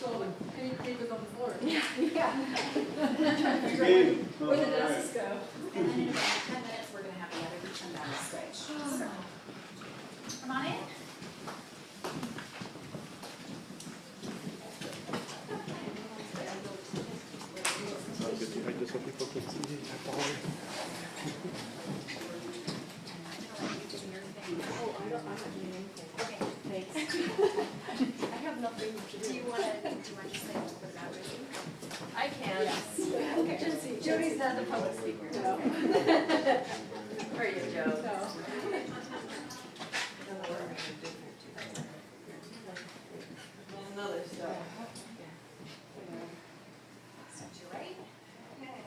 school and papers on the floor. Yeah. Where the desks go. And then in about 10 minutes, we're going to have the other turn down the switch. So, come on in. So people could see the power. Oh, I'm not doing anything. Okay, thanks. I have nothing to do. Do you want to just say a little bit about Rizzy? I can. Yes. Okay. Jody's not the public speaker. No. Are you, Joe? No. Another stuff. Set you right. Okay.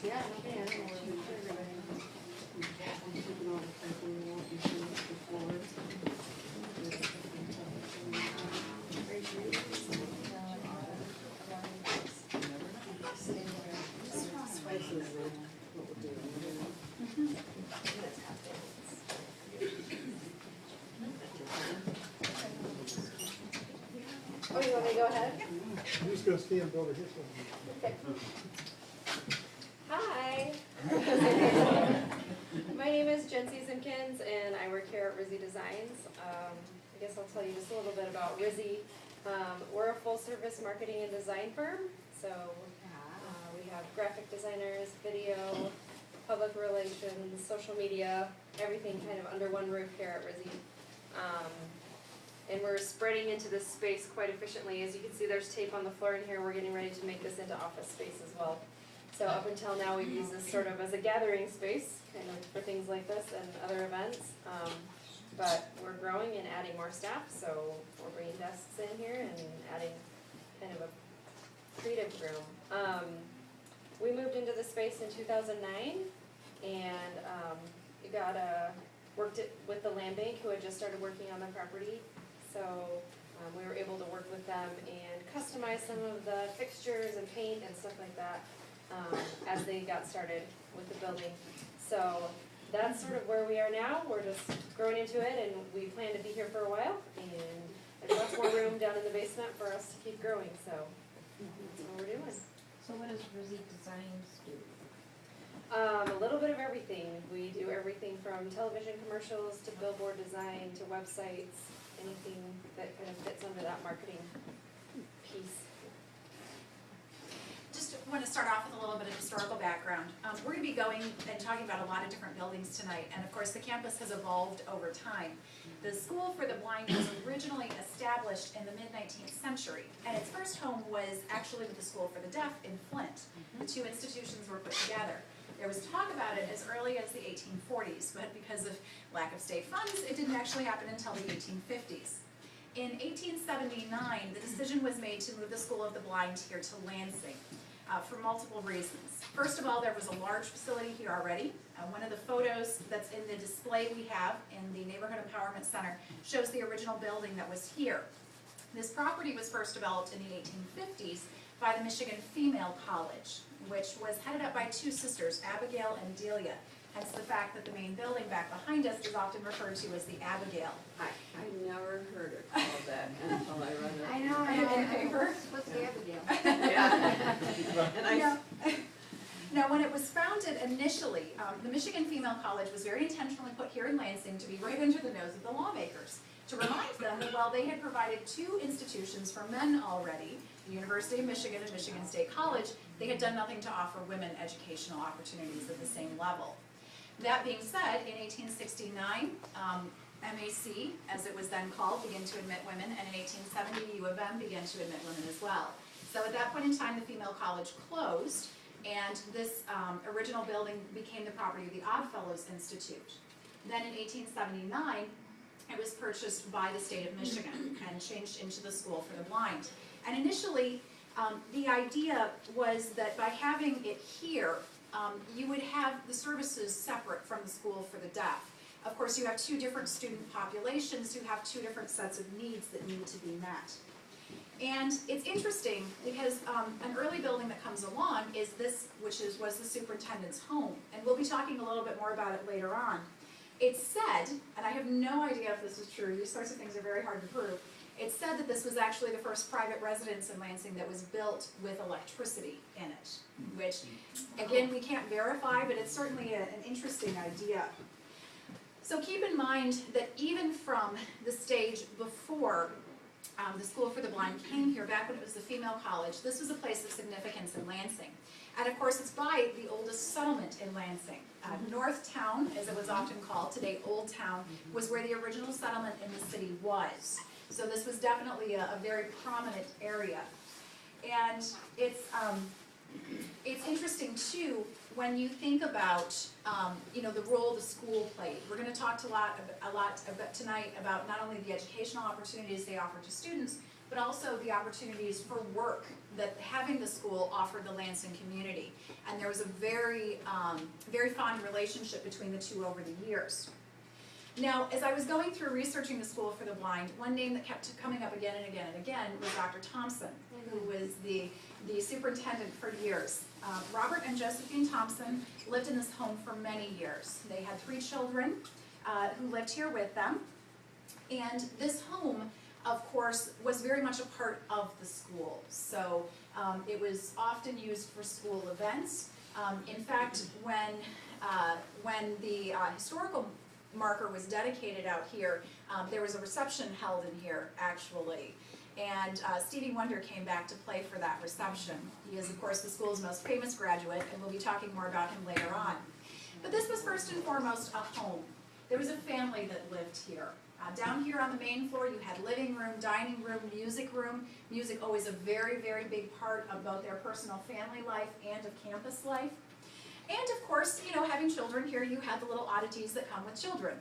Yeah, okay, I don't know where we put everybody. Oh, you want me to go ahead? I'm just gonna stand over here. Okay. Hi. My name is Jency Simpkins, and I work here at Rizzy Designs. I guess I'll tell you just a little bit about Rizzy. We're a full-service marketing and design firm, so we have graphic designers, video, public relations, social media, everything kind of under one roof here at Rizzy. And we're spreading into this space quite efficiently. As you can see, there's tape on the floor in here. We're getting ready to make this into office space as well. So up until now, we've used this sort of as a gathering space, kind of for things like this and other events. But we're growing and adding more staff, so we're bringing desks in here and adding kind of a creative room. We moved into the space in 2009, and worked with the land bank, who had just started working on the property. So we were able to work with them and customize some of the fixtures and paint and stuff like that as they got started with the building. So that's sort of where we are now. We're just growing into it, and we plan to be here for a while. And there's lots more room down in the basement for us to keep growing. So that's what we're doing. So what does Rizzy Designs do? A little bit of everything. We do everything from television commercials to billboard design to websites, anything that kind of fits under that marketing piece. Just want to start off with a little bit of historical background. We're going to be going and talking about a lot of different buildings tonight, and of course the campus has evolved over time. The School for the Blind was originally established in the mid-19th century, and its first home was actually with the School for the Deaf in Flint. The two institutions were put together. There was talk about it as early as the 1840s, but because of lack of state funds, it didn't actually happen until the 1850s. In 1879, the decision was made to move the School of the Blind here to Lansing for multiple reasons. First of all, there was a large facility here already. One of the photos that's in the display we have in the Neighborhood Empowerment Center shows the original building that was here. This property was first developed in the 1850s by the Michigan Female College, which was headed up by two sisters, Abigail and Delia. Hence the fact that the main building back behind us is often referred to as the Abigail. I never heard it called that until I read it. I know, In paper? What's the Abigail? Yeah. And I, Now, when it was founded initially, the Michigan Female College was very intentionally put here in Lansing to be right under the nose of the lawmakers, to remind them that while they had provided two institutions for men already, the University of Michigan and Michigan State College, they had done nothing to offer women educational opportunities at the same level. That being said, in 1869, MAC, as it was then called, began to admit women, and in 1870, U of M began to admit women as well. So at that point in time, the female college closed, and this original building became the property of the Oddfellows Institute. Then in 1879, it was purchased by the state of Michigan and changed into the School for the Blind. And initially, the idea was that by having it here, you would have the services separate from the School for the Deaf. Of course, you have two different student populations who have two different sets of needs that need to be met. And it's interesting because an early building that comes along is this, was the superintendent's home. And we'll be talking a little bit more about it later on. It's said, and I have no idea if this is true, these sorts of things are very hard to prove, it's said that this was actually the first private residence in Lansing that was built with electricity in it, which, again, we can't verify, but it's certainly an interesting idea. So keep in mind that even from the stage before the School for the Blind came here, back when it was the female college, this was a place of significance in Lansing. And of course, it's by the oldest settlement in Lansing. North Town, as it was often called, today Old Town, was where the original settlement in the city was. So this was definitely a very prominent area. And it's interesting too, when you think about the role the school played. We're going to talk a lot about tonight about not only the educational opportunities they offer to students, but also the opportunities for work that having the school offered the Lansing community. And there was a very fond relationship between the two over the years. Now, as I was going through researching the School for the Blind, one name that kept coming up again and again and again was Dr. Thompson, who was the superintendent for years. Robert and Josephine Thompson lived in this home for many years. They had 3 children who lived here with them. And this home, of course, was very much a part of the school. So it was often used for school events. In fact, when the historical marker was dedicated out here, there was a reception held in here, actually. And Stevie Wonder came back to play for that reception. He is, of course, the school's most famous graduate, and we'll be talking more about him later on. But this was first and foremost a home. There was a family that lived here. Down here on the main floor, you had living room, dining room, music room. Music always a very, very big part of both their personal family life and of campus life. And of course, having children here, you had the little oddities that come with children.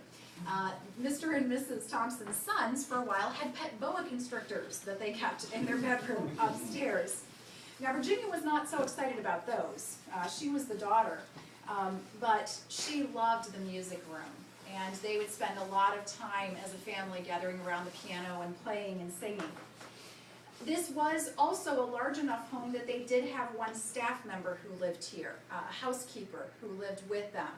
Mr. and Mrs. Thompson's sons, for a while, had pet boa constrictors that they kept in their bedroom upstairs. Now, Virginia was not so excited about those. She was the daughter, but she loved the music room. And they would spend a lot of time as a family gathering around the piano and playing and singing. This was also a large enough home that they did have one staff member who lived here, a housekeeper who lived with them.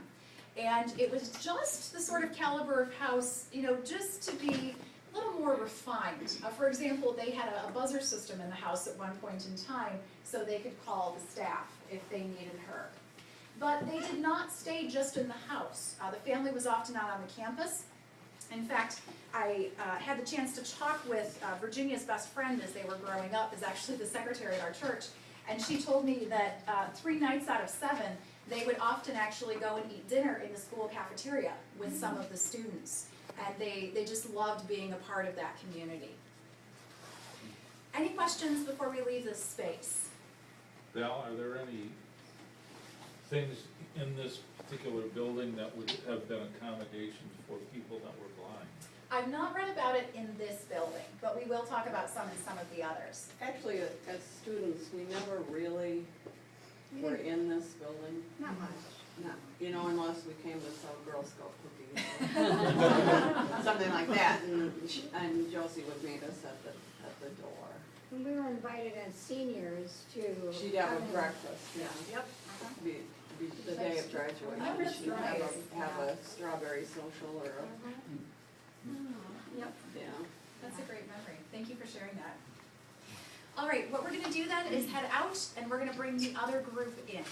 And it was just the sort of caliber of house, just to be a little more refined. For example, they had a buzzer system in the house at one point in time, so they could call the staff if they needed her. But they did not stay just in the house. The family was often out on the campus. In fact, I had the chance to talk with Virginia's best friend as they were growing up, is actually the secretary at our church, and she told me that 3 nights out of 7, they would often actually go and eat dinner in the school cafeteria with some of the students, and they just loved being a part of that community. Any questions before we leave this space? Val, are there any things in this particular building that would have been accommodations for people that were blind? I've not read about it in this building, but we will talk about some in some of the others. Actually, as students, we never really were in this building. Not much. No, unless we came to sell Girl Scout cookies. Something like that, and Josie would meet us at the door. And we were invited as seniors to. She'd have a breakfast, yeah. Yep. Be the day of graduation. Oh, that's She'd nice. have a strawberry social or a, Yep. yeah. That's a great memory. Thank you for sharing that. All right, what we're going to do then is head out, and we're going to bring the other group in.